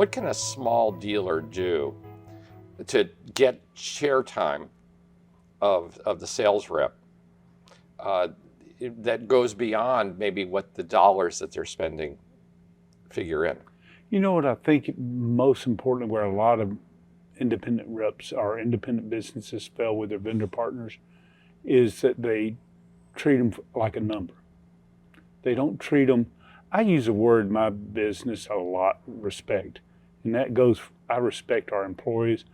What can a small dealer do to get share time of the sales rep that goes beyond maybe what the dollars that they're spending figure in? You know what I think most importantly, where a lot of independent reps or independent businesses fail with their vendor partners, is that they treat them like a number. They don't treat them, I use a word in my business a lot, respect. And that goes, I respect our employees.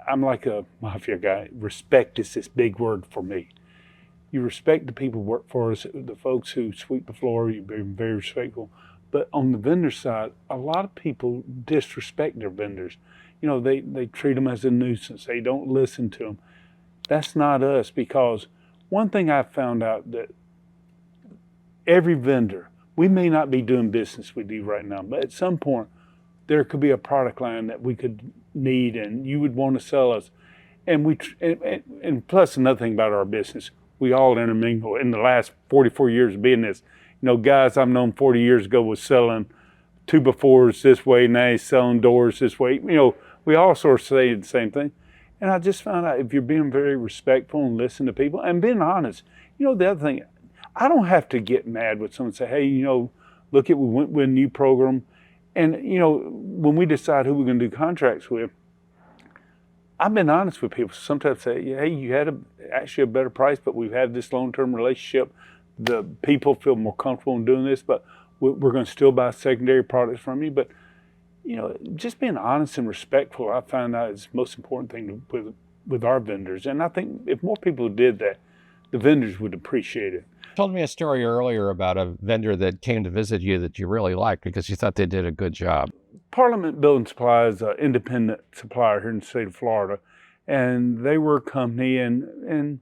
I'm like a mafia guy. Respect is this big word for me. You respect the people who work for us, the folks who sweep the floor, you're very respectful. But on the vendor side, a lot of people disrespect their vendors. You know, they treat them as a nuisance. They don't listen to them. That's not us, because one thing I've found out that every vendor, we may not be doing business with you right now, but at some point there could be a product line that we could need and you would want to sell us. And and plus another thing about our business, we all intermingle. In the last 44 years of being this, you know, guys I've known 40 years ago was selling 2x4s this way, now he's selling doors this way. You know, we all sort of say the same thing. And I just found out if you're being very respectful and listen to people and being honest, you know, the other thing, I don't have to get mad with someone and say, hey, you know, look at, we went with a new program. And, you know, when we decide who we're going to do contracts with, I've been honest with people. Sometimes say, hey, you had actually a better price, but we've had this long-term relationship. The people feel more comfortable in doing this, but we're going to still buy secondary products from you. But, you know, just being honest and respectful, I find out is the most important thing with our vendors. And I think if more people did that, the vendors would appreciate it. You told me a story earlier about a vendor that came to visit you that you really liked because you thought they did a good job. Parliament Building Supply is an independent supplier here in the state of Florida. And they were a company and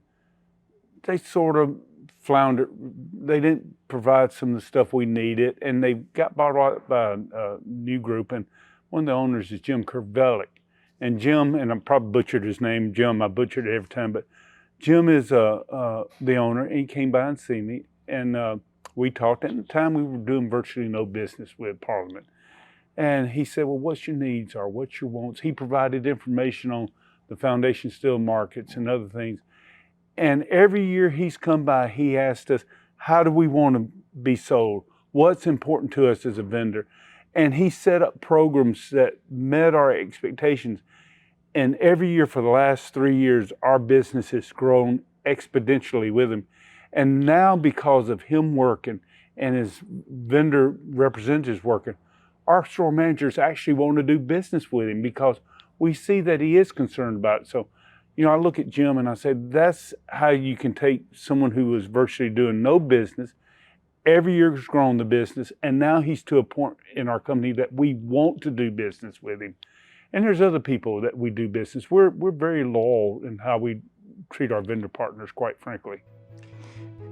they sort of floundered. They didn't provide some of the stuff we needed, and they got bought out by a new group, and one of the owners is Jim Kervelik. And Jim, and I probably butchered his name, Jim, I butchered it every time, but Jim is the owner, and he came by and see me, and we talked. At the time, we were doing virtually no business with Parliament. And he said, well, what's your needs or what's your wants? He provided information on the foundation steel markets and other things. And every year he's come by, he asked us, how do we want to be sold? What's important to us as a vendor? And he set up programs that met our expectations. And every year for the last 3 years, our business has grown exponentially with him. And now because of him working and his vendor representatives working, our store managers actually want to do business with him because we see that he is concerned about it. So, you know, I look at Jim and I say, that's how you can take someone who was virtually doing no business, every year has grown the business, and now he's to a point in our company that we want to do business with him. And there's other people that we do business. We're very loyal in how we treat our vendor partners, quite frankly.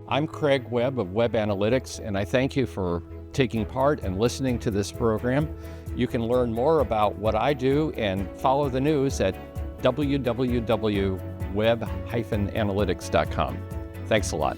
I'm Craig Webb of Webb Analytics, and I thank you for taking part and listening to this program. You can learn more about what I do and follow the news at www.web-analytics.com. Thanks a lot.